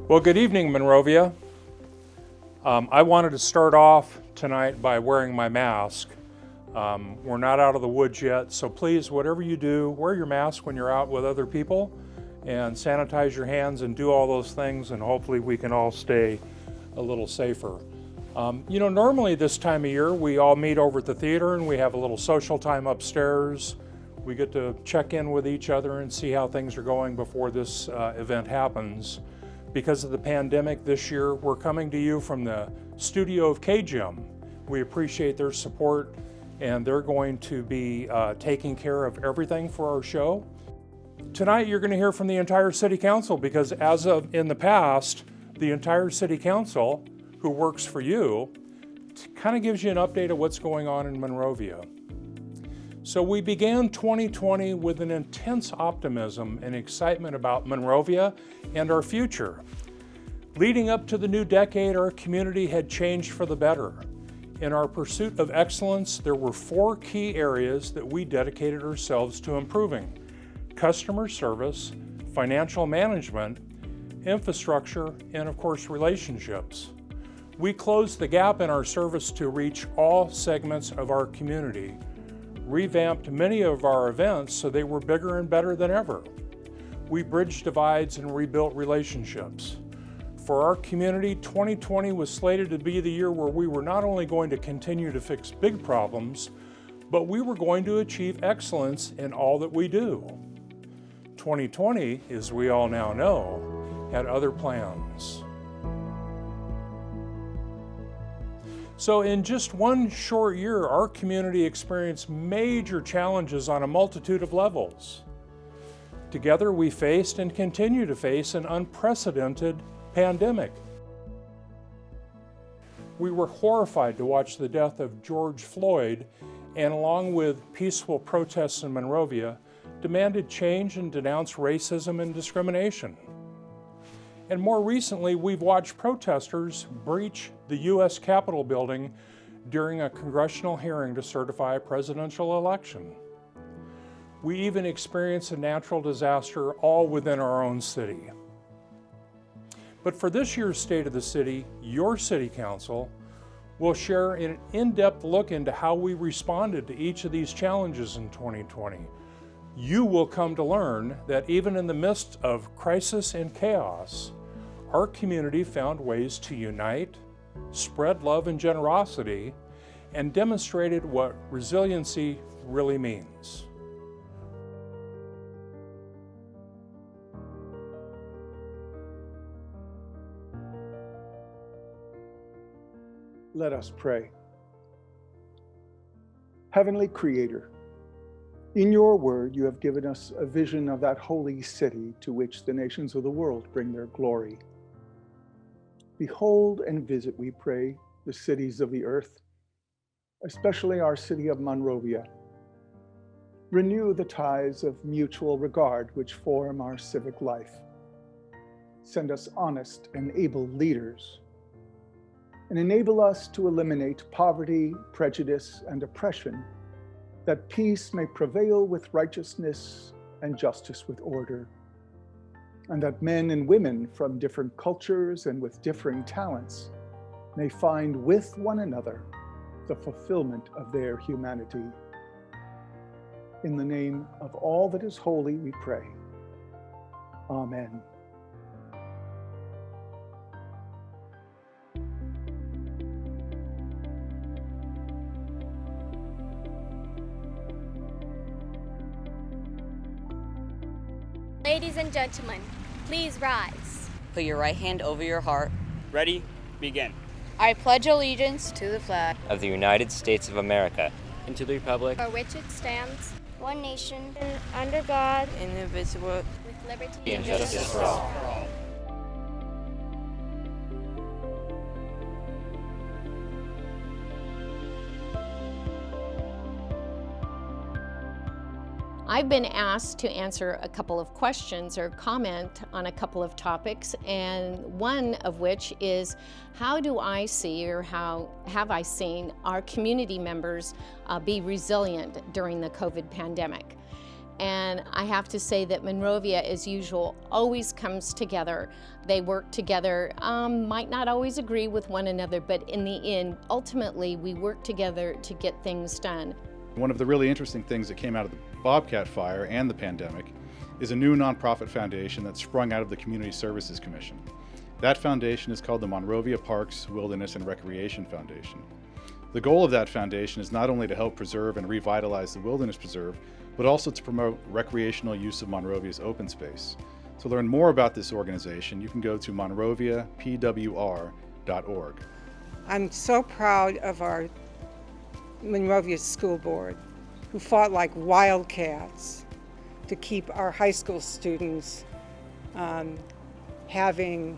Well, good evening, Monrovia. I wanted to start off tonight by wearing my mask. We're not out of the woods yet, so please, whatever you do, wear your mask when you're out with other people and sanitize your hands and do all those things, and hopefully we can all stay a little safer. Normally this time of year, we all meet over at the theater and we have a little social time upstairs. We get to check in with each other and see how things are going before this event happens. Because of the pandemic this year, we're coming to you from the studio of KGM. We appreciate their support, and they're going to be taking care of everything for our show. Tonight, you're going to hear from the entire City Council, because as of in the past, the entire City Council, who works for you, kind of gives you an update of what's going on in Monrovia. So we began 2020 with an intense optimism and excitement about Monrovia and our future. Leading up to the new decade, our community had changed for the better. In our pursuit of excellence, there were 4 key areas that we dedicated ourselves to improving: customer service, financial management, infrastructure, and of course, relationships. We closed the gap in our service to reach all segments of our community, revamped many of our events so they were bigger and better than ever. We bridged divides and rebuilt relationships. For our community, 2020 was slated to be the year where we were not only going to continue to fix big problems, but we were going to achieve excellence in all that we do. 2020, as we all now know, had other plans. So in just one short year, our community experienced major challenges on a multitude of levels. Together, we faced and continue to face an unprecedented pandemic. We were horrified to watch the death of George Floyd, and along with peaceful protests in Monrovia, demanded change and denounced racism and discrimination. And more recently, we've watched protesters breach the U.S. Capitol building during a congressional hearing to certify a presidential election. We even experienced a natural disaster all within our own city. But for this year's State of the City, your City Council will share an in-depth look into how we responded to each of these challenges in 2020. You will come to learn that even in the midst of crisis and chaos, our community found ways to unite, spread love and generosity, and demonstrated what resiliency really means. Let us pray. Heavenly Creator, in your word you have given us a vision of that holy city to which the nations of the world bring their glory. Behold and visit, we pray, the cities of the earth, especially our city of Monrovia. Renew the ties of mutual regard which form our civic life. Send us honest and able leaders, and enable us to eliminate poverty, prejudice, and oppression, that peace may prevail with righteousness and justice with order, and that men and women from different cultures and with differing talents may find with one another the fulfillment of their humanity. In the name of all that is holy, we pray. Amen. Ladies and gentlemen, please rise. Put your right hand over your heart. Ready? Begin. I pledge allegiance to the flag of the United States of America and to the republic for which it stands, one nation, under God, indivisible, with liberty and justice for all. I've been asked to answer a couple of questions or comment on a couple of topics, and one of which is, how do I see, or how have I seen our community members be resilient during the COVID pandemic? And I have to say that Monrovia, as usual, always comes together. They work together, might not always agree with one another, but in the end, ultimately, we work together to get things done. One of the really interesting things that came out of the Bobcat fire and the pandemic is a new nonprofit foundation that sprung out of the Community Services Commission. That foundation is called the Monrovia Parks, Wilderness, and Recreation Foundation. The goal of that foundation is not only to help preserve and revitalize the Wilderness Preserve, but also to promote recreational use of Monrovia's open space. To learn more about this organization, you can go to monroviapwr.org. I'm so proud of our Monrovia School Board, who fought like wildcats to keep our high school students having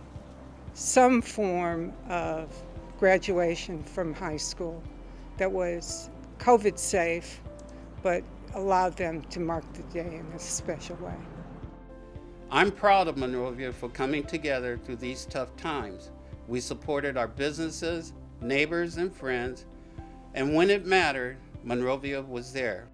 some form of graduation from high school that was COVID safe, but allowed them to mark the day in a special way. I'm proud of Monrovia for coming together through these tough times. We supported our businesses, neighbors, and friends, and when it mattered, Monrovia was there.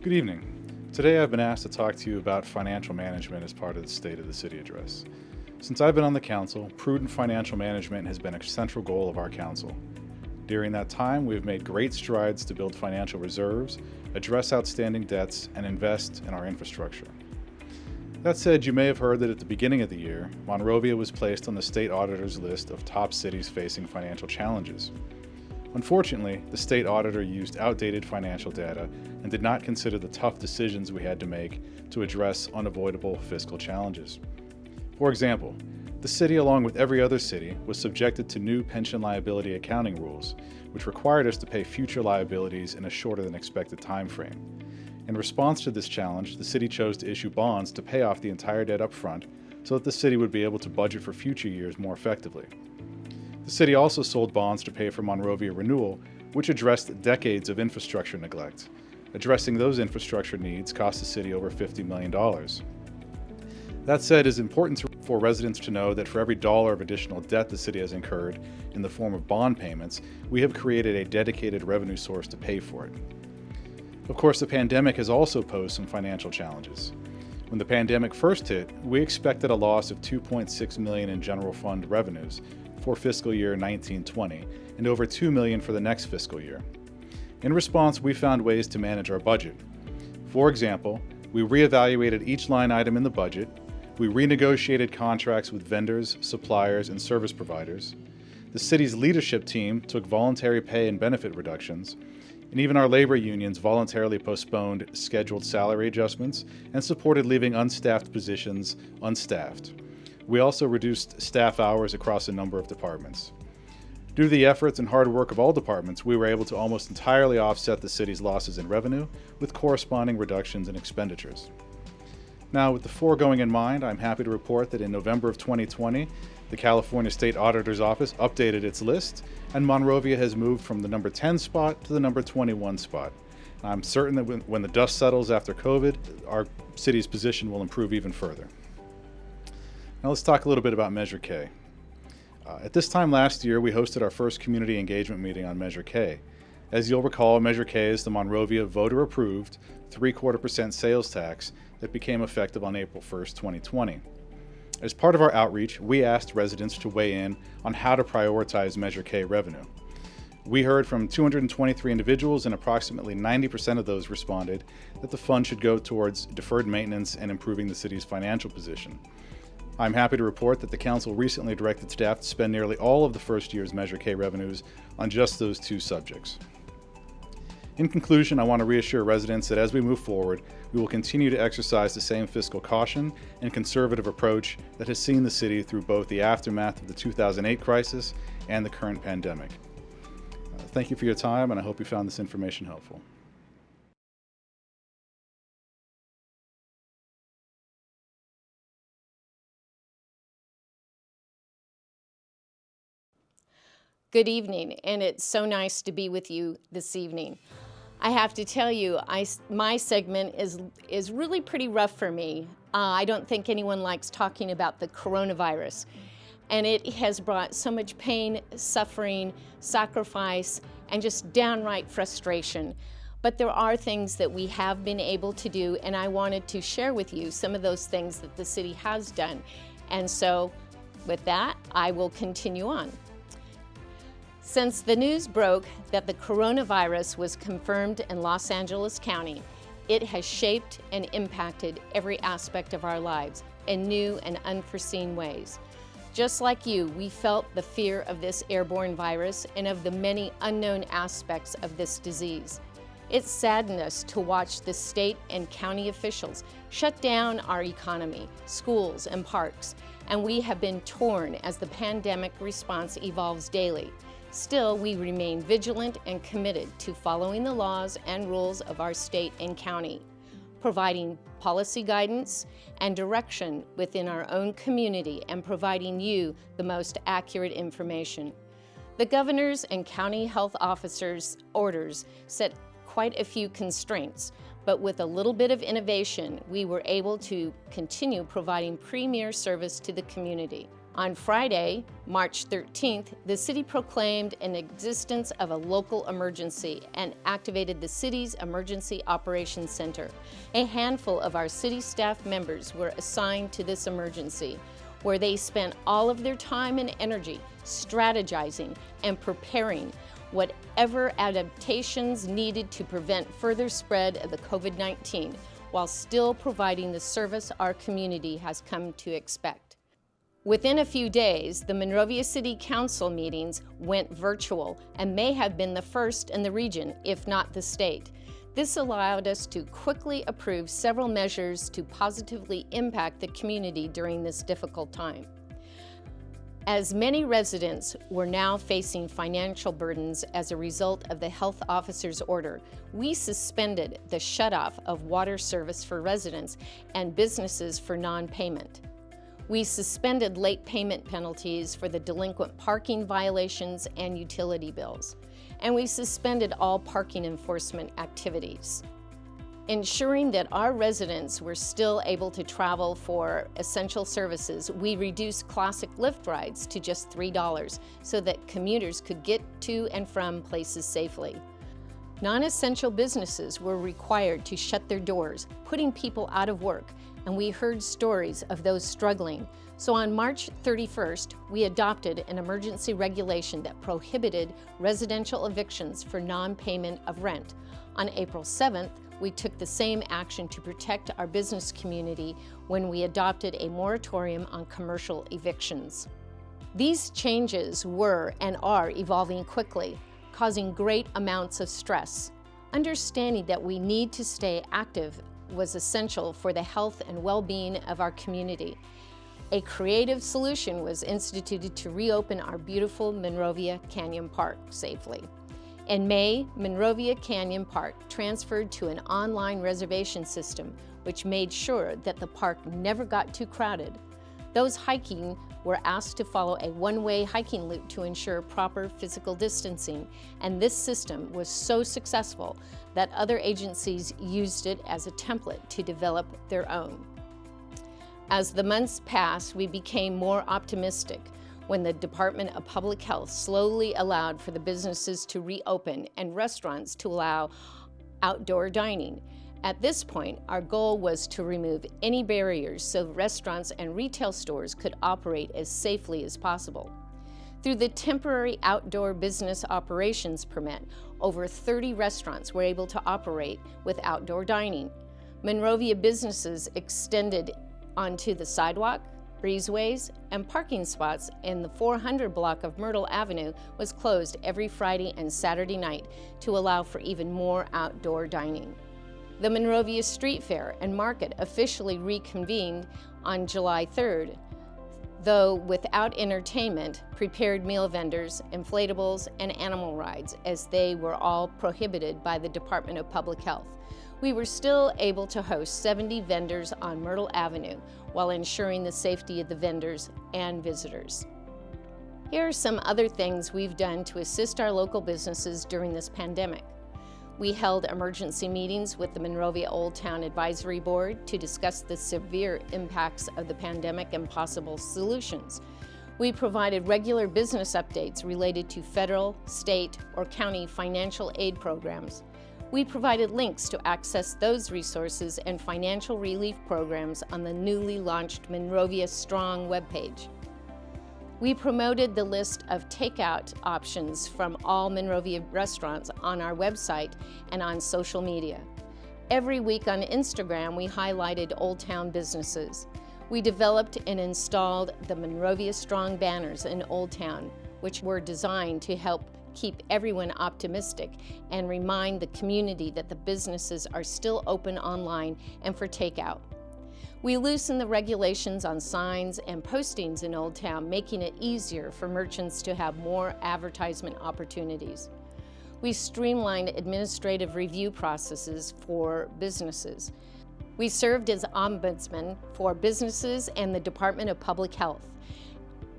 Good evening. Today I've been asked to talk to you about financial management as part of the State of the City address. Since I've been on the council, prudent financial management has been a central goal of our council. During that time, we have made great strides to build financial reserves, address outstanding debts, and invest in our infrastructure. That said, you may have heard that at the beginning of the year, Monrovia was placed on the state auditor's list of top cities facing financial challenges. Unfortunately, the state auditor used outdated financial data and did not consider the tough decisions we had to make to address unavoidable fiscal challenges. For example, the city, along with every other city, was subjected to new pension liability accounting rules, which required us to pay future liabilities in a shorter than expected time frame. In response to this challenge, the city chose to issue bonds to pay off the entire debt up front so that the city would be able to budget for future years more effectively. The city also sold bonds to pay for Monrovia Renewal, which addressed decades of infrastructure neglect. Addressing those infrastructure needs cost the city over $50 million. That said, it is important for residents to know that for every dollar of additional debt the city has incurred in the form of bond payments, we have created a dedicated revenue source to pay for it. Of course, the pandemic has also posed some financial challenges. When the pandemic first hit, we expected a loss of $2.6 million in general fund revenues for fiscal year 1920 and over $2 million for the next fiscal year. In response, we found ways to manage our budget. For example, we reevaluated each line item in the budget. We renegotiated contracts with vendors, suppliers, and service providers. The city's leadership team took voluntary pay and benefit reductions, and even our labor unions voluntarily postponed scheduled salary adjustments and supported leaving unstaffed positions unstaffed. We also reduced staff hours across a number of departments. Due to the efforts and hard work of all departments, we were able to almost entirely offset the city's losses in revenue with corresponding reductions in expenditures. Now, with the foregoing in mind, I'm happy to report that in November of 2020, the California State Auditor's Office updated its list, and Monrovia has moved from the number 10 spot to the number 21 spot. I'm certain that when the dust settles after COVID, our city's position will improve even further. Now let's talk a little bit about Measure K. At this time last year, we hosted our first community engagement meeting on Measure K. As you'll recall, Measure K is the Monrovia voter-approved 0.75% sales tax that became effective on April 1st, 2020. As part of our outreach, we asked residents to weigh in on how to prioritize Measure K revenue. We heard from 223 individuals, and approximately 90% of those responded that the fund should go towards deferred maintenance and improving the city's financial position. I'm happy to report that the council recently directed staff to spend nearly all of the first year's Measure K revenues on just those two subjects. In conclusion, I want to reassure residents that as we move forward, we will continue to exercise the same fiscal caution and conservative approach that has seen the city through both the aftermath of the 2008 crisis and the current pandemic. Thank you for your time, and I hope you found this information helpful. Good evening, and it's so nice to be with you this evening. I have to tell you, my segment is really pretty rough for me. I don't think anyone likes talking about the coronavirus. And it has brought so much pain, suffering, sacrifice, and just downright frustration. But there are things that we have been able to do, and I wanted to share with you some of those things that the city has done. And so with that, I will continue on. Since the news broke that the coronavirus was confirmed in Los Angeles County, it has shaped and impacted every aspect of our lives in new and unforeseen ways. Just like you, we felt the fear of this airborne virus and of the many unknown aspects of this disease. It saddened us to watch the state and county officials shut down our economy, schools, and parks, and we have been torn as the pandemic response evolves daily. Still, we remain vigilant and committed to following the laws and rules of our state and county, providing policy guidance and direction within our own community and providing you the most accurate information. The governor's and county health officers' orders set quite a few constraints, but with a little bit of innovation, we were able to continue providing premier service to the community. On Friday, March 13th, the city proclaimed an existence of a local emergency and activated the city's Emergency Operations Center. A handful of our city staff members were assigned to this emergency, where they spent all of their time and energy strategizing and preparing whatever adaptations needed to prevent further spread of the COVID-19, while still providing the service our community has come to expect. Within a few days, the Monrovia City Council meetings went virtual and may have been the first in the region, if not the state. This allowed us to quickly approve several measures to positively impact the community during this difficult time. As many residents were now facing financial burdens as a result of the health officer's order, we suspended the shutoff of water service for residents and businesses for non-payment. We suspended late payment penalties for the delinquent parking violations and utility bills, and we suspended all parking enforcement activities. Ensuring that our residents were still able to travel for essential services, we reduced classic Lyft rides to just $3 so that commuters could get to and from places safely. Non-essential businesses were required to shut their doors, putting people out of work, and we heard stories of those struggling. So on March 31st, we adopted an emergency regulation that prohibited residential evictions for non-payment of rent. On April 7th, we took the same action to protect our business community when we adopted a moratorium on commercial evictions. These changes were and are evolving quickly, causing great amounts of stress. Understanding that we need to stay active was essential for the health and well-being of our community. A creative solution was instituted to reopen our beautiful Monrovia Canyon Park safely. In May, Monrovia Canyon Park transferred to an online reservation system, which made sure that the park never got too crowded. Those hiking were asked to follow a one-way hiking loop to ensure proper physical distancing, and this system was so successful that other agencies used it as a template to develop their own. As the months passed, we became more optimistic when the Department of Public Health slowly allowed for the businesses to reopen and restaurants to allow outdoor dining. At this point, our goal was to remove any barriers so restaurants and retail stores could operate as safely as possible. Through the temporary outdoor business operations permit, over 30 restaurants were able to operate with outdoor dining. Monrovia businesses extended onto the sidewalk, breezeways, and parking spots in the 400 block of Myrtle Avenue was closed every Friday and Saturday night to allow for even more outdoor dining. The Monrovia Street Fair and Market officially reconvened on July 3rd, though without entertainment, prepared meal vendors, inflatables, and animal rides, as they were all prohibited by the Department of Public Health. We were still able to host 70 vendors on Myrtle Avenue while ensuring the safety of the vendors and visitors. Here are some other things we've done to assist our local businesses during this pandemic. We held emergency meetings with the Monrovia Old Town Advisory Board to discuss the severe impacts of the pandemic and possible solutions. We provided regular business updates related to federal, state, or county financial aid programs. We provided links to access those resources and financial relief programs on the newly launched Monrovia Strong webpage. We promoted the list of takeout options from all Monrovia restaurants on our website and on social media. Every week on Instagram, we highlighted Old Town businesses. We developed and installed the Monrovia Strong banners in Old Town, which were designed to help keep everyone optimistic and remind the community that the businesses are still open online and for takeout. We loosened the regulations on signs and postings in Old Town, making it easier for merchants to have more advertisement opportunities. We streamlined administrative review processes for businesses. We served as ombudsman for businesses and the Department of Public Health.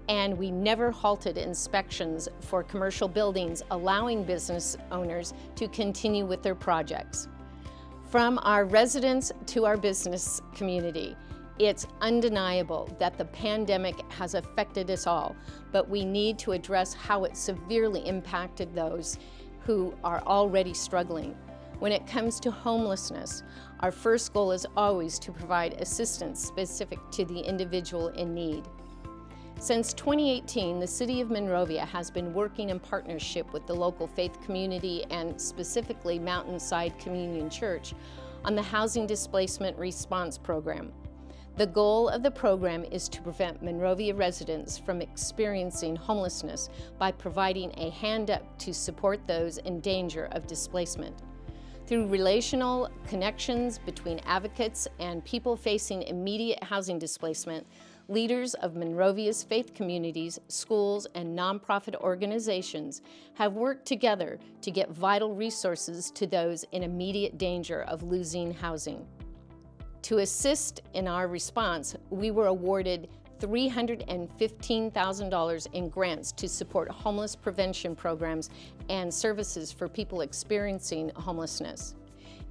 And we never halted inspections for commercial buildings, allowing business owners to continue with their projects. From our residents to our business community, it's undeniable that the pandemic has affected us all, but we need to address how it severely impacted those who are already struggling. When it comes to homelessness, our first goal is always to provide assistance specific to the individual in need. Since 2018, the City of Monrovia has been working in partnership with the local faith community and specifically Mountainside Communion Church on the Housing Displacement Response Program. The goal of the program is to prevent Monrovia residents from experiencing homelessness by providing a hand up to support those in danger of displacement. Through relational connections between advocates and people facing immediate housing displacement, leaders of Monrovia's faith communities, schools, and nonprofit organizations have worked together to get vital resources to those in immediate danger of losing housing. To assist in our response, we were awarded $315,000 in grants to support homeless prevention programs and services for people experiencing homelessness.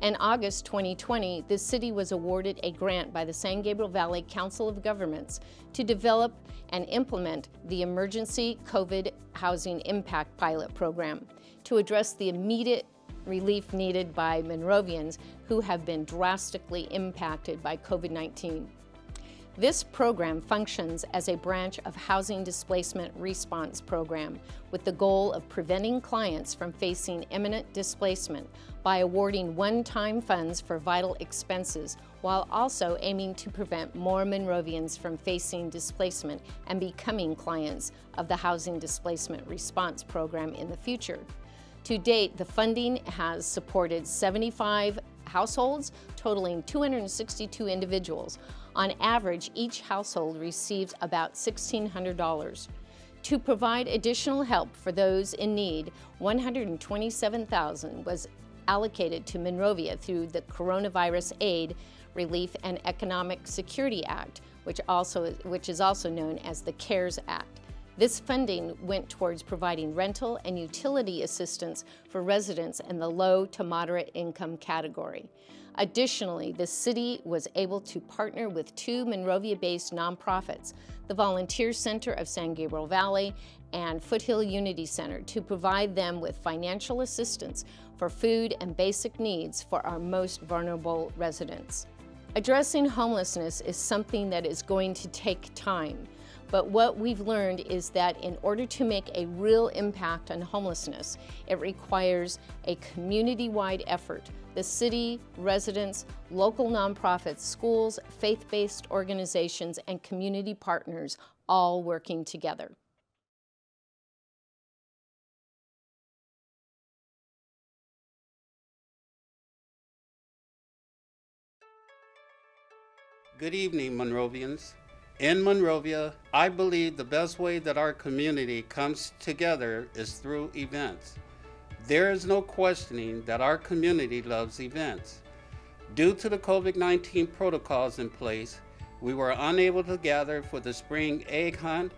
In August 2020, the city was awarded a grant by the San Gabriel Valley Council of Governments to develop and implement the Emergency COVID Housing Impact Pilot Program to address the immediate relief needed by Monrovians who have been drastically impacted by COVID-19. This program functions as a branch of Housing Displacement Response Program with the goal of preventing clients from facing imminent displacement by awarding one-time funds for vital expenses while also aiming to prevent more Monrovians from facing displacement and becoming clients of the Housing Displacement Response Program in the future. To date, the funding has supported 75 households, totaling 262 individuals. On average, each household receives about $1,600. To provide additional help for those in need, $127,000 was allocated to Monrovia through the Coronavirus Aid, Relief, and Economic Security Act, which is also known as the CARES Act. This funding went towards providing rental and utility assistance for residents in the low to moderate income category. Additionally, the city was able to partner with two Monrovia-based nonprofits, the Volunteer Center of San Gabriel Valley and Foothill Unity Center, to provide them with financial assistance for food and basic needs for our most vulnerable residents. Addressing homelessness is something that is going to take time. But what we've learned is that in order to make a real impact on homelessness, it requires a community-wide effort. The city, residents, local nonprofits, schools, faith-based organizations, and community partners all working together. Good evening, Monrovians. In Monrovia, I believe the best way that our community comes together is through events. There is no questioning that our community loves events. Due to the COVID-19 protocols in place, we were unable to gather for the spring egg hunt,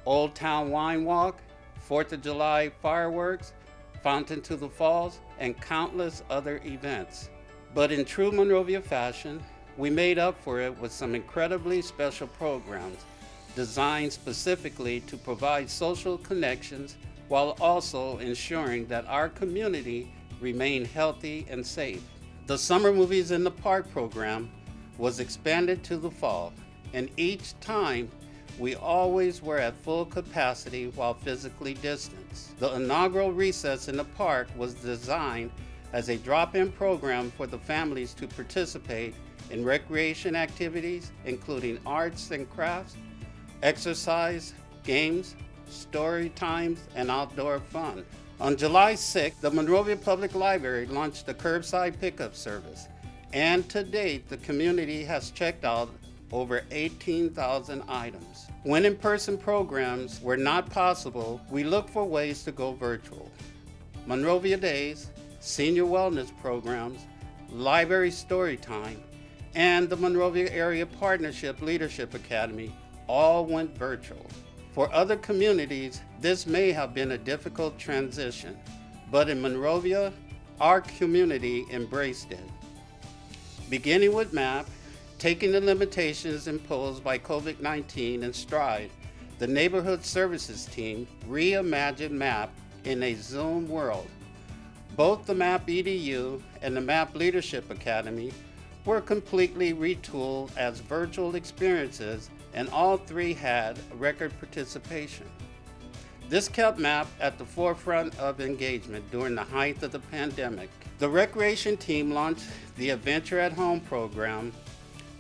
Old Town Wine Walk, 4th of July fireworks, Fountain to the Falls, and countless other events. But in true Monrovia fashion, we made up for it with some incredibly special programs, designed specifically to provide social connections while also ensuring that our community remain healthy and safe. The Summer Movies in the Park program was expanded to the fall, and each time we always were at full capacity while physically distanced. The inaugural Recess in the Park was designed as a drop-in program for the families to participate in recreation activities, including arts and crafts, exercise, games, story times, and outdoor fun. On July 6th, the Monrovia Public Library launched the curbside pickup service, and to date, the community has checked out over 18,000 items. When in-person programs were not possible, we looked for ways to go virtual. Monrovia Days, senior wellness programs, library story time, and the Monrovia Area Partnership Leadership Academy all went virtual. For other communities, this may have been a difficult transition, but in Monrovia, our community embraced it. Beginning with MAP, taking the limitations imposed by COVID-19 in stride, the Neighborhood Services team reimagined MAP in a Zoom world. Both the MAP EDU and the MAP Leadership Academy were completely retooled as virtual experiences, and all three had record participation. This kept MAP at the forefront of engagement during the height of the pandemic. The recreation team launched the Adventure at Home program,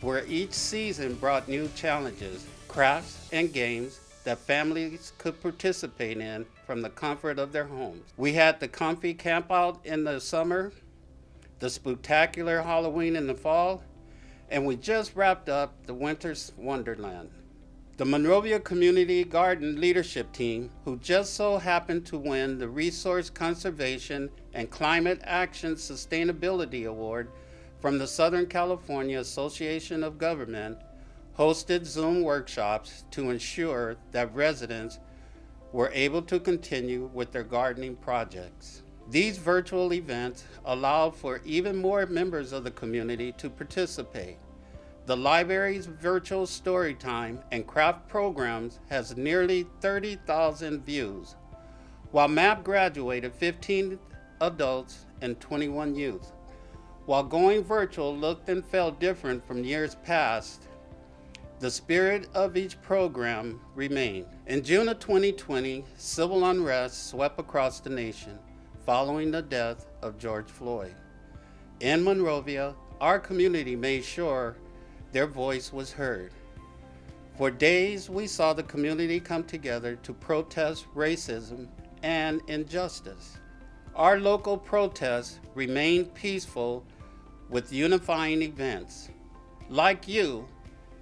where each season brought new challenges, crafts, and games that families could participate in from the comfort of their homes. We had the comfy camp out in the summer, the spooktacular Halloween in the fall, and we just wrapped up the Winter's Wonderland. The Monrovia Community Garden Leadership Team, who just so happened to win the Resource Conservation and Climate Action Sustainability Award from the Southern California Association of Government, hosted Zoom workshops to ensure that residents were able to continue with their gardening projects. These virtual events allowed for even more members of the community to participate. The library's virtual story time and craft programs has nearly 30,000 views, while MAP graduated 15 adults and 21 youth. While going virtual looked and felt different from years past, the spirit of each program remained. In June of 2020, civil unrest swept across the nation following the death of George Floyd. In Monrovia, our community made sure their voice was heard. For days, we saw the community come together to protest racism and injustice. Our local protests remained peaceful with unifying events. Like you,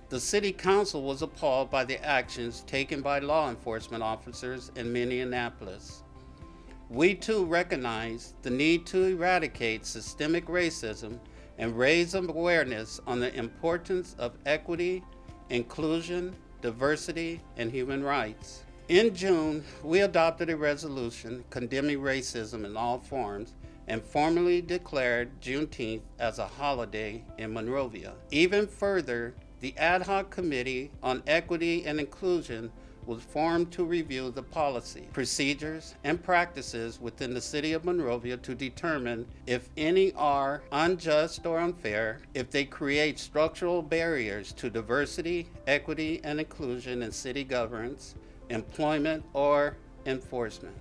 the City Council was appalled by the actions taken by law enforcement officers in Minneapolis. We too recognize the need to eradicate systemic racism and raise awareness on the importance of equity, inclusion, diversity, and human rights. In June, we adopted a resolution condemning racism in all forms and formally declared Juneteenth as a holiday in Monrovia. Even further, the Ad Hoc Committee on Equity and Inclusion was formed to review the policy, procedures, and practices within the City of Monrovia to determine if any are unjust or unfair, if they create structural barriers to diversity, equity, and inclusion in city governance, employment, or enforcement,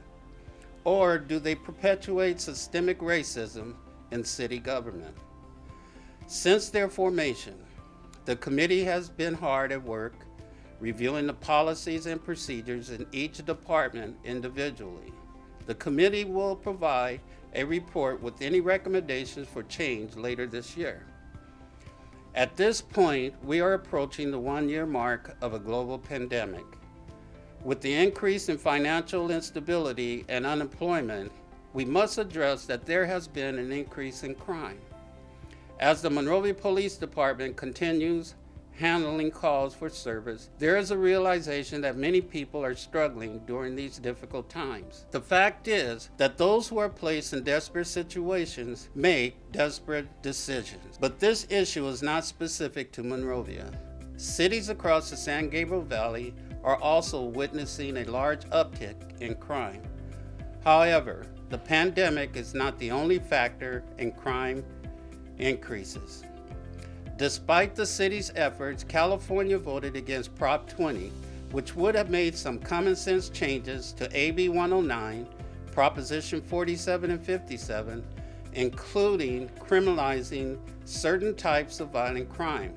or do they perpetuate systemic racism in city government. Since their formation, the committee has been hard at work reviewing the policies and procedures in each department individually. The committee will provide a report with any recommendations for change later this year. At this point, we are approaching the one-year mark of a global pandemic. With the increase in financial instability and unemployment, we must address that there has been an increase in crime. As the Monrovia Police Department continues handling calls for service, there is a realization that many people are struggling during these difficult times. The fact is that those who are placed in desperate situations make desperate decisions. But this issue is not specific to Monrovia. cities across the San Gabriel Valley are also witnessing a large uptick in crime. However, the pandemic is not the only factor in crime increases. Despite the city's efforts, California voted against Prop 20, which would have made some common sense changes to AB 109, Proposition 47 and 57, including criminalizing certain types of violent crime.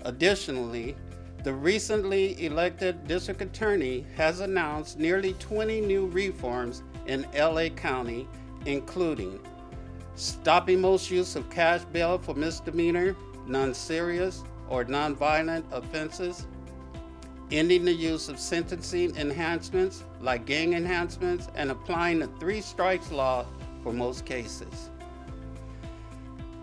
Additionally, the recently elected district attorney has announced nearly 20 new reforms in LA County, including stopping most use of cash bail for misdemeanor, non-serious, or non-violent offenses, ending the use of sentencing enhancements like gang enhancements, and applying the 3 strikes law for most cases.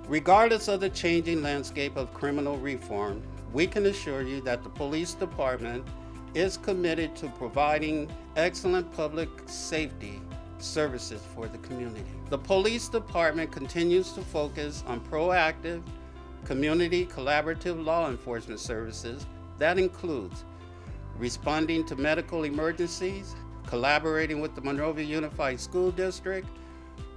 Regardless of the changing landscape of criminal reform, we can assure you that the police department is committed to providing excellent public safety services for the community. The police department continues to focus on proactive, community collaborative law enforcement services that includes responding to medical emergencies, collaborating with the Monrovia Unified School District,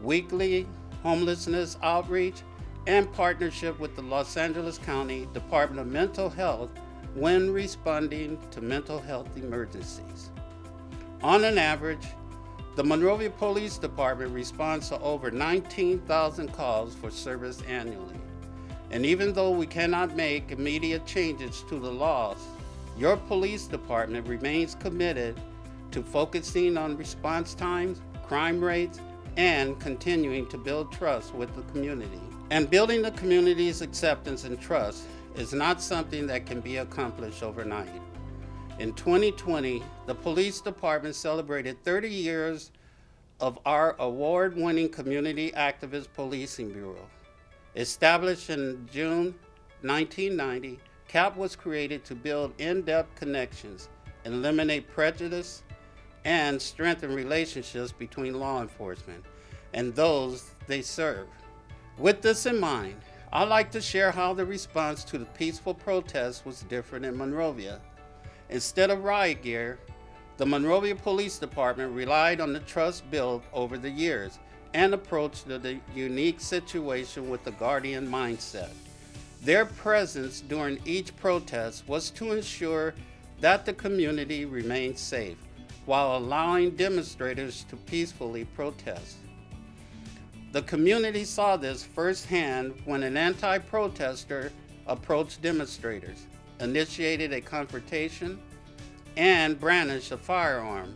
weekly homelessness outreach, and partnership with the Los Angeles County Department of Mental Health when responding to mental health emergencies. On an average, the Monrovia Police Department responds to over 19,000 calls for service annually. And even though we cannot make immediate changes to the laws, your police department remains committed to focusing on response times, crime rates, and continuing to build trust with the community. And building the community's acceptance and trust is not something that can be accomplished overnight. In 2020, the police department celebrated 30 years of our award-winning Community Activist Policing Bureau. Established in June 1990, CAP was created to build in-depth connections, eliminate prejudice, and strengthen relationships between law enforcement and those they serve. With this in mind, I'd like to share how the response to the peaceful protests was different in Monrovia. Instead of riot gear, the Monrovia Police Department relied on the trust built over the years and approached the unique situation with the guardian mindset. Their presence during each protest was to ensure that the community remained safe while allowing demonstrators to peacefully protest. The community saw this firsthand when an anti-protester approached demonstrators, initiated a confrontation, and brandished a firearm.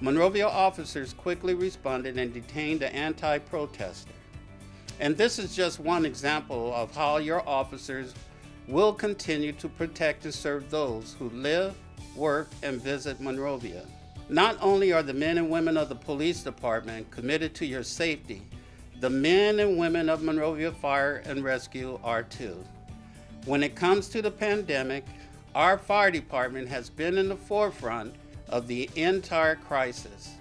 Monrovia officers quickly responded and detained the anti-protester. And this is just one example of how your officers will continue to protect and serve those who live, work, and visit Monrovia. Not only are the men and women of the police department committed to your safety, the men and women of Monrovia Fire and Rescue are too. When it comes to the pandemic, our fire department has been in the forefront of the entire crisis.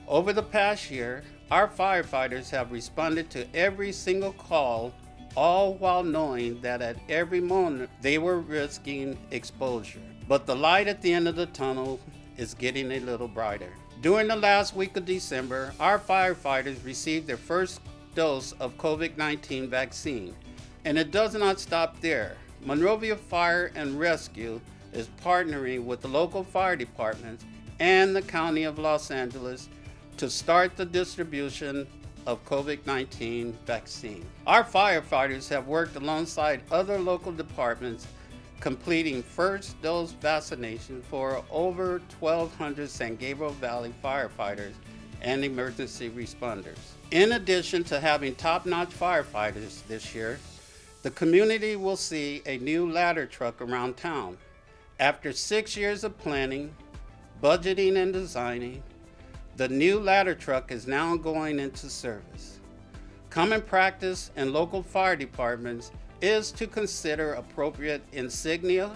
Over the past year, our firefighters have responded to every single call, all while knowing that at every moment they were risking exposure. But the light at the end of the tunnel is getting a little brighter. During the last week of December, our firefighters received their first dose of COVID-19 vaccine. And it does not stop there. Monrovia Fire and Rescue is partnering with the local fire departments and the County of Los Angeles to start the distribution of COVID-19 vaccine. Our firefighters have worked alongside other local departments completing first dose vaccination for over 1,200 San Gabriel Valley firefighters and emergency responders. In addition to having top-notch firefighters this year, the community will see a new ladder truck around town. After 6 years of planning, budgeting, and designing, the new ladder truck is now going into service. Common practice in local fire departments is to consider appropriate insignia,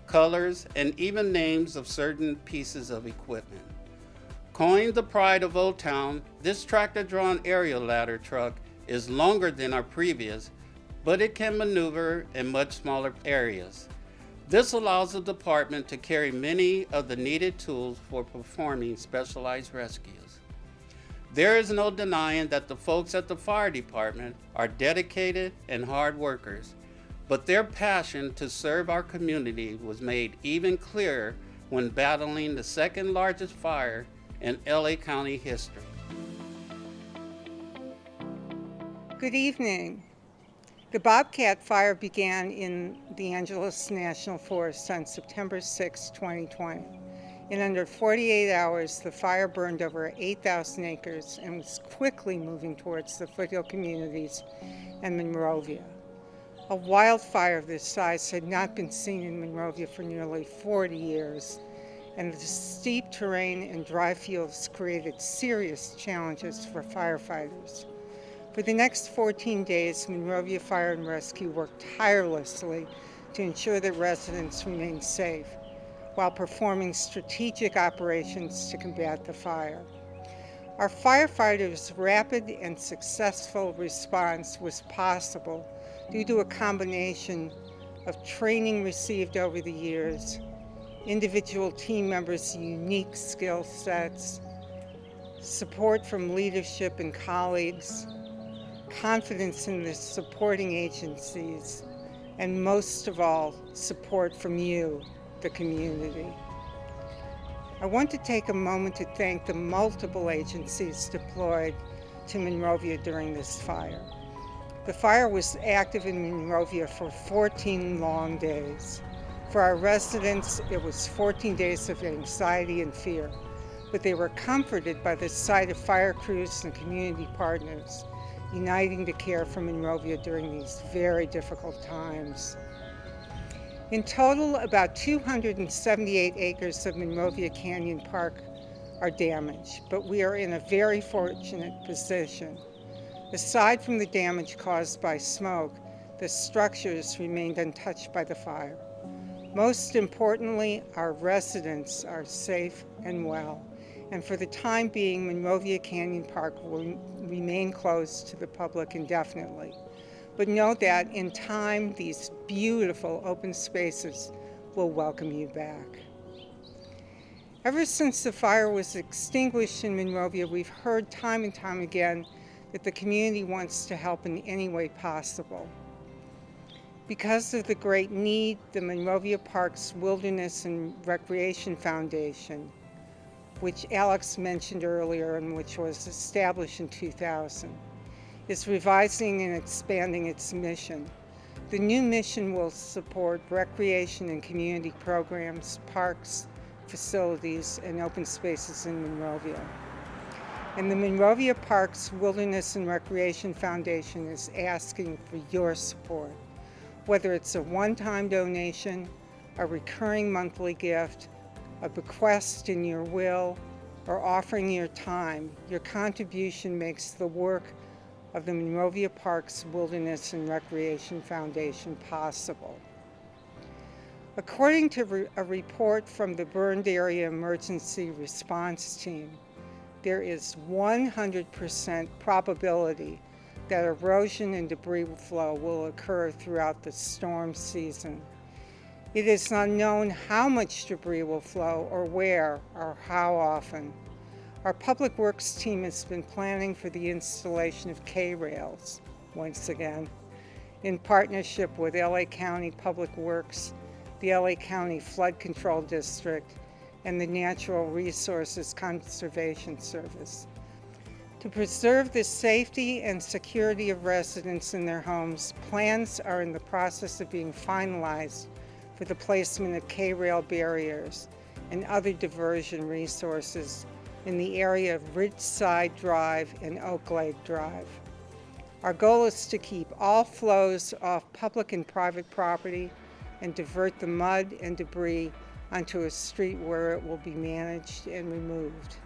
colors, and even names of certain pieces of equipment. Coined the pride of Old Town, this tractor-drawn aerial ladder truck is longer than our previous, but it can maneuver in much smaller areas. This allows the department to carry many of the needed tools for performing specialized rescues. There is no denying that the folks at the fire department are dedicated and hard workers, but their passion to serve our community was made even clearer when battling the second largest fire in LA County history. Good evening. The Bobcat Fire began in the Angeles National Forest on September 6, 2020. In under 48 hours, the fire burned over 8,000 acres and was quickly moving towards the foothill communities and Monrovia. A wildfire of this size had not been seen in Monrovia for nearly 40 years, and the steep terrain and dry fields created serious challenges for firefighters. For the next 14 days, Monrovia Fire and Rescue worked tirelessly to ensure that residents remained safe, while performing strategic operations to combat the fire. Our firefighters' rapid and successful response was possible due to a combination of training received over the years, individual team members' unique skill sets, support from leadership and colleagues, confidence in the supporting agencies, and most of all, support from you, the community. I want to take a moment to thank the multiple agencies deployed to Monrovia during this fire. The fire was active in Monrovia for 14 long days. For our residents, it was 14 days of anxiety and fear, but they were comforted by the sight of fire crews and community partners uniting to care for Monrovia during these very difficult times. In total, about 278 acres of Monrovia Canyon Park are damaged, but we are in a very fortunate position. Aside from the damage caused by smoke, the structures remained untouched by the fire. Most importantly, our residents are safe and well, and for the time being, Monrovia Canyon Park will remain closed to the public indefinitely. But know that in time, these beautiful open spaces will welcome you back. Ever since the fire was extinguished in Monrovia, we've heard time and time again that the community wants to help in any way possible. Because of the great need, the Monrovia Parks Wilderness and Recreation Foundation, which Alex mentioned earlier and which was established in 2000, is revising and expanding its mission. The new mission will support recreation and community programs, parks, facilities, and open spaces in Monrovia. And the Monrovia Parks Wilderness and Recreation Foundation is asking for your support, whether it's a one-time donation, a recurring monthly gift, a bequest in your will, or offering your time. Your contribution makes the work of the Monrovia Parks Wilderness and Recreation Foundation possible. According to a report from the Burned Area Emergency Response Team, there is 100% probability that erosion and debris flow will occur throughout the storm season. It is unknown how much debris will flow or where or how often. Our Public Works team has been planning for the installation of K-rails, once again, in partnership with LA County Public Works, the LA County Flood Control District, and the Natural Resources Conservation Service. To preserve the safety and security of residents in their homes, plans are in the process of being finalized for the placement of K-rail barriers and other diversion resources in the area of Ridgeside Drive and Oaklake Drive. Our goal is to keep all flows off public and private property and divert the mud and debris onto a street where it will be managed and removed.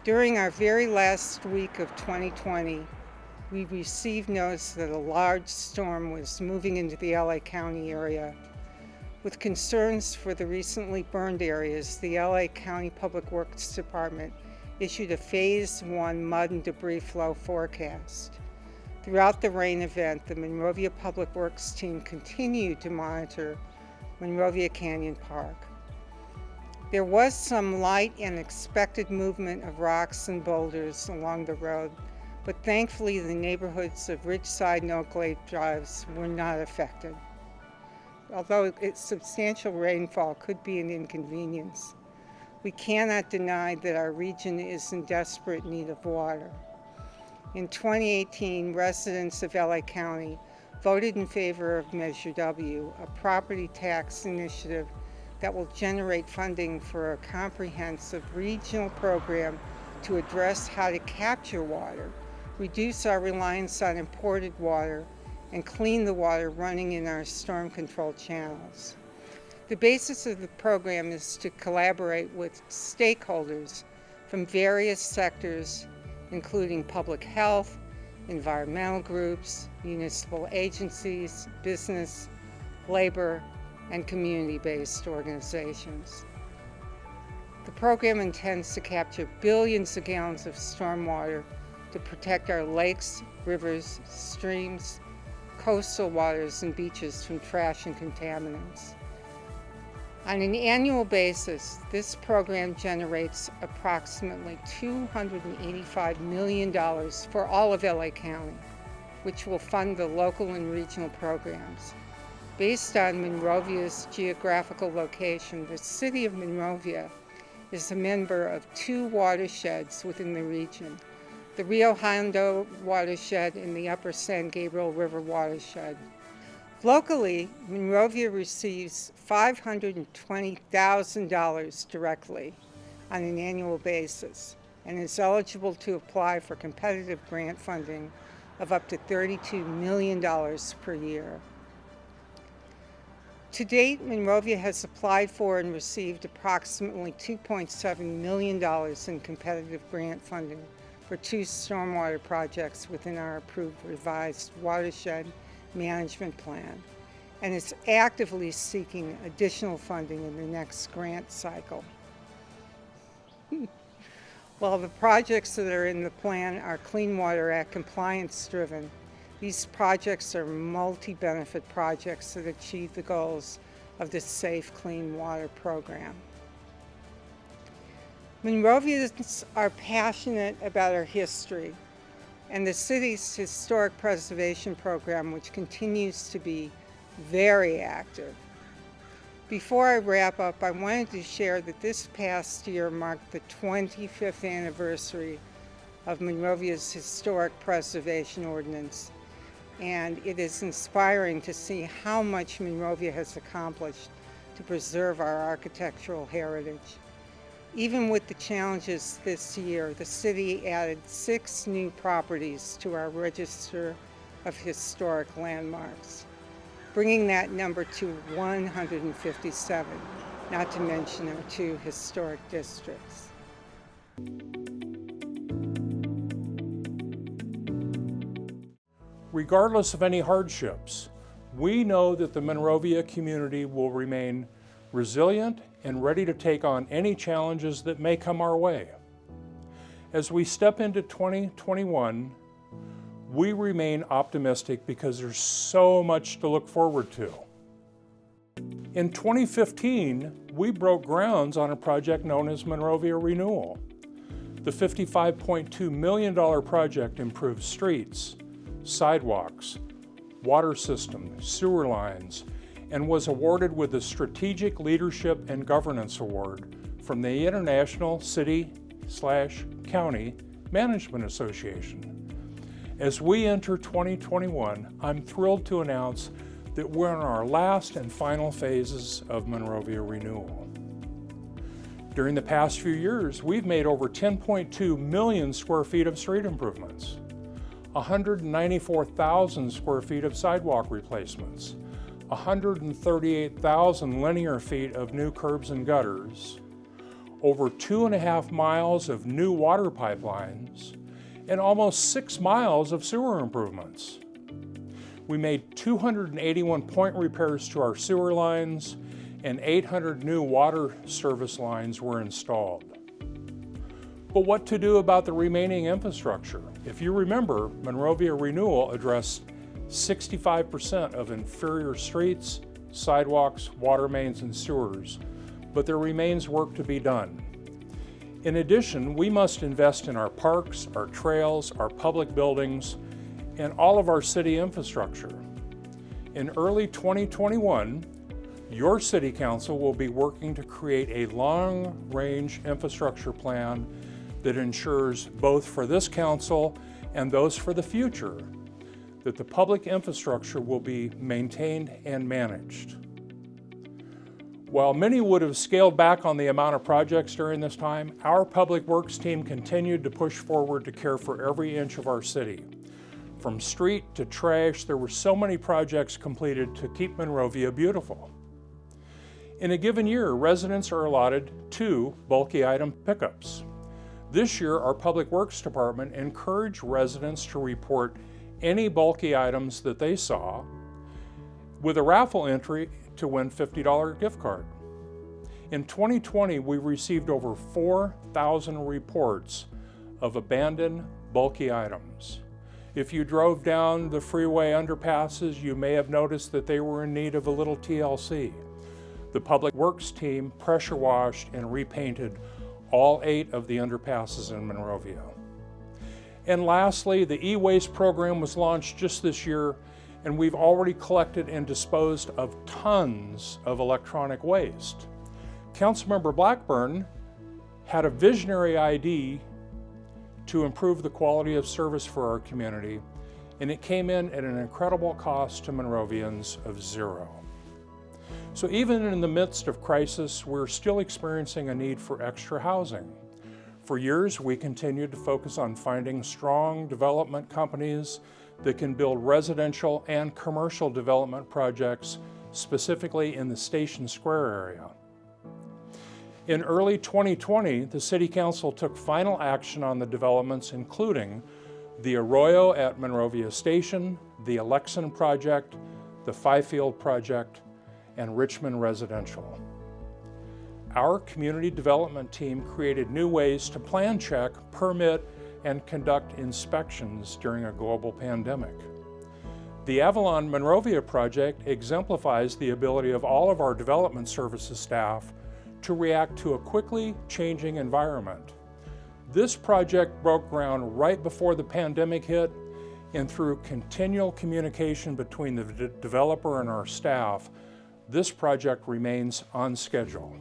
During our very last week of 2020, we received notice that a large storm was moving into the LA County area. With concerns for the recently burned areas, the LA County Public Works Department issued a Phase 1 mud and debris flow forecast. Throughout the rain event, the Monrovia Public Works team continued to monitor Monrovia Canyon Park. There was some light and expected movement of rocks and boulders along the road, but thankfully the neighborhoods of Ridgeside and Oak Lake Drives were not affected. Although substantial rainfall could be an inconvenience, we cannot deny that our region is in desperate need of water. In 2018, residents of LA County voted in favor of Measure W, a property tax initiative that will generate funding for a comprehensive regional program to address how to capture water, reduce our reliance on imported water, and clean the water running in our storm control channels. The basis of the program is to collaborate with stakeholders from various sectors, including public health, environmental groups, municipal agencies, business, labor, and community-based organizations. The program intends to capture billions of gallons of stormwater to protect our lakes, rivers, streams, coastal waters, and beaches from trash and contaminants. On an annual basis, this program generates approximately $285 million for all of LA County, which will fund the local and regional programs. Based on Monrovia's geographical location, the city of Monrovia is a member of two watersheds within the region, the Rio Hondo watershed and the Upper San Gabriel River watershed. Locally, Monrovia receives $520,000 directly on an annual basis and is eligible to apply for competitive grant funding of up to $32 million per year. To date, Monrovia has applied for and received approximately $2.7 million in competitive grant funding for two stormwater projects within our approved revised watershed management plan, and is actively seeking additional funding in the next grant cycle. While the projects that are in the plan are Clean Water Act compliance driven, these projects are multi-benefit projects that achieve the goals of the Safe Clean Water program. Monrovians are passionate about our history and the city's historic preservation program, which continues to be very active. Before I wrap up, I wanted to share that this past year marked the 25th anniversary of Monrovia's historic preservation ordinance, and it is inspiring to see how much Monrovia has accomplished to preserve our architectural heritage. Even with the challenges this year, the city added 6 new properties to our Register of Historic Landmarks, bringing that number to 157, not to mention our 2 historic districts. Regardless of any hardships, we know that the Monrovia community will remain resilient and ready to take on any challenges that may come our way. As we step into 2021, we remain optimistic because there's so much to look forward to. In 2015, we broke grounds on a project known as Monrovia Renewal. The $55.2 million project improves streets, sidewalks, water system, sewer lines, and was awarded with the Strategic Leadership and Governance Award from the International City/County Management Association. As we enter 2021, I'm thrilled to announce that we're in our last and final phases of Monrovia Renewal. During the past few years, we've made over 10.2 million square feet of street improvements, 194,000 square feet of sidewalk replacements, 138,000 linear feet of new curbs and gutters, over 2.5 miles of new water pipelines, and almost 6 miles of sewer improvements. We made 281 point repairs to our sewer lines, and 800 new water service lines were installed. But what to do about the remaining infrastructure? If you remember, Monrovia Renewal addressed 65% of inferior streets sidewalks, water mains, and sewers, but there remains work to be done. In addition, we must invest in our parks, our trails, our public buildings, and all of our city infrastructure. In early 2021, your City Council will be working to create a long-range infrastructure plan that ensures, both for this council and those for the future, that the public infrastructure will be maintained and managed. While many would have scaled back on the amount of projects during this time, our Public Works team continued to push forward to care for every inch of our city. From street to trash, there were so many projects completed to keep Monrovia beautiful. In a given year, residents are allotted 2 bulky item pickups. This year, our Public Works Department encouraged residents to report any bulky items that they saw, with a raffle entry to win $50 gift card. In 2020, we received over 4,000 reports of abandoned bulky items. If you drove down the freeway underpasses, you may have noticed that they were in need of a little TLC. The Public Works team pressure washed and repainted all 8 of the underpasses in Monrovia. And lastly, the e-waste program was launched just this year, and we've already collected and disposed of tons of electronic waste. Councilmember Blackburn had a visionary idea to improve the quality of service for our community, and it came in at an incredible cost to Monrovians of $0. So even in the midst of crisis, we're still experiencing a need for extra housing. For years, we continued to focus on finding strong development companies that can build residential and commercial development projects, specifically in the Station Square area. In early 2020, the City Council took final action on the developments, including the Arroyo at Monrovia Station, the Alexan project, the Fifield project, and Richmond Residential. Our community development team created new ways to plan check, permit, and conduct inspections during a global pandemic. The Avalon Monrovia project exemplifies the ability of all of our development services staff to react to a quickly changing environment. This project broke ground right before the pandemic hit, and through continual communication between the developer and our staff, this project remains on schedule.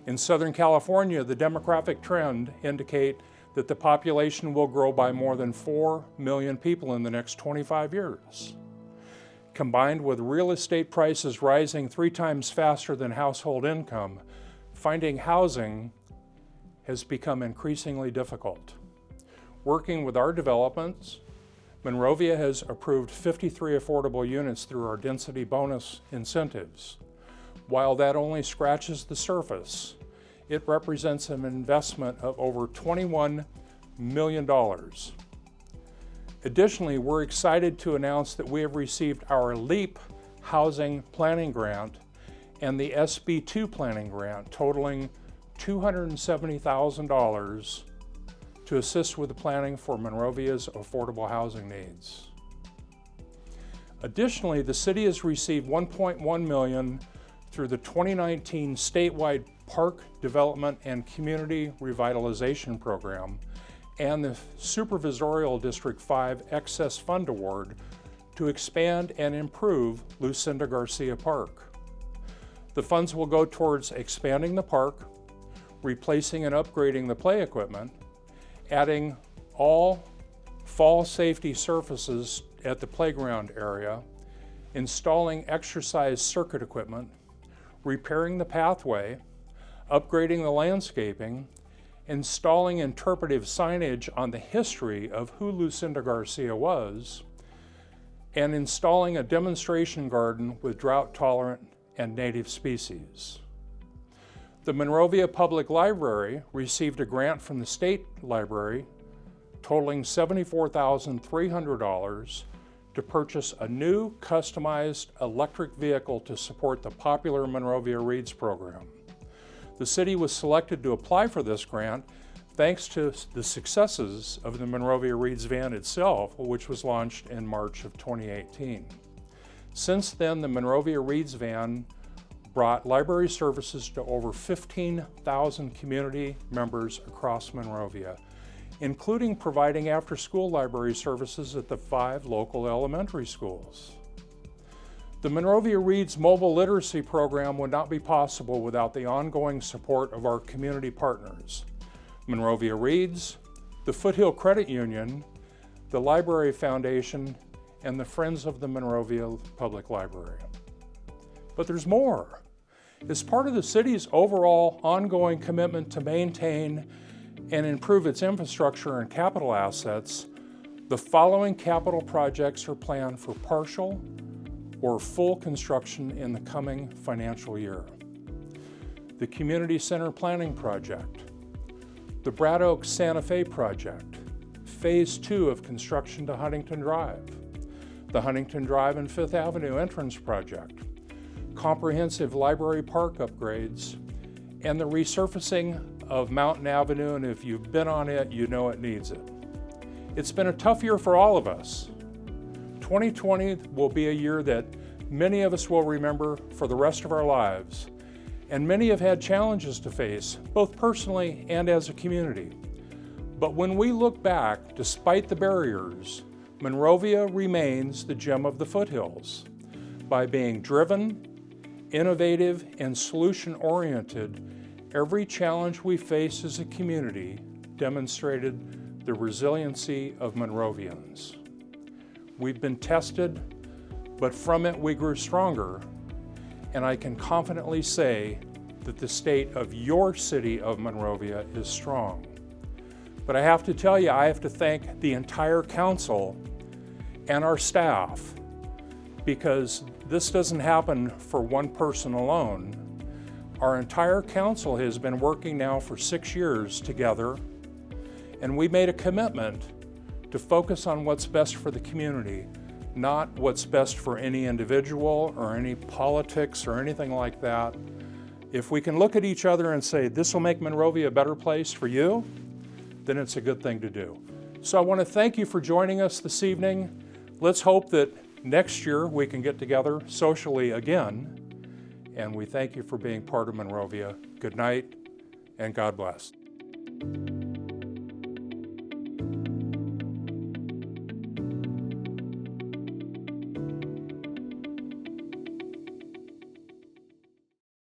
In Southern California, the demographic trend indicate that the population will grow by more than 4 million people in the next 25 years. Combined with real estate prices rising 3 times faster than household income, finding housing has become increasingly difficult. Working with our developments, Monrovia has approved 53 affordable units through our density bonus incentives. While that only scratches the surface, it represents an investment of over $21 million. Additionally, we're excited to announce that we have received our LEAP Housing Planning Grant and the SB2 Planning Grant, totaling $270,000 to assist with the planning for Monrovia's affordable housing needs. Additionally, the city has received $1.1 million through the 2019 statewide Park Development and Community Revitalization Program and the Supervisorial District 5 Excess Fund Award to expand and improve Lucinda Garcia Park. The funds will go towards expanding the park, replacing and upgrading the play equipment, adding all fall safety surfaces at the playground area, installing exercise circuit equipment, repairing the pathway, upgrading the landscaping, installing interpretive signage on the history of who Lucinda Garcia was, and installing a demonstration garden with drought-tolerant and native species. The Monrovia Public Library received a grant from the State Library totaling $74,300 to purchase a new customized electric vehicle to support the popular Monrovia Reads program. The city was selected to apply for this grant thanks to the successes of the Monrovia Reads van itself, which was launched in March of 2018. Since then, the Monrovia Reads van brought library services to over 15,000 community members across Monrovia, including providing after-school library services at the 5 local elementary schools. The Monrovia Reads mobile literacy program would not be possible without the ongoing support of our community partners, Monrovia Reads, the Foothill Credit Union, the Library Foundation, and the Friends of the Monrovia Public Library. But there's more. As part of the city's overall ongoing commitment to maintain and improve its infrastructure and capital assets, the following capital projects are planned for partial or full construction in the coming financial year. The Community Center Planning Project, the Brad Oaks Santa Fe Project, Phase 2 of construction to Huntington Drive, the Huntington Drive and Fifth Avenue Entrance Project, comprehensive library park upgrades, and the resurfacing of Mountain Avenue, and if you've been on it, you know it needs it. It's been a tough year for all of us. 2020 will be a year that many of us will remember for the rest of our lives, and many have had challenges to face, both personally and as a community. But when we look back, despite the barriers, Monrovia remains the gem of the foothills by being driven, innovative, and solution-oriented. Every challenge we face as a community demonstrated the resiliency of Monrovians. We've been tested, but from it we grew stronger, and I can confidently say that the state of your city of Monrovia is strong. But I have to tell you, I have to thank the entire council and our staff, because this doesn't happen for one person alone. Our entire council has been working now for 6 years together, and we made a commitment to focus on what's best for the community, not what's best for any individual or any politics or anything like that. If we can look at each other and say, this will make Monrovia a better place for you, then it's a good thing to do. So I want to thank you for joining us this evening. Let's hope that next year we can get together socially again, and we thank you for being part of Monrovia. Good night, and God bless.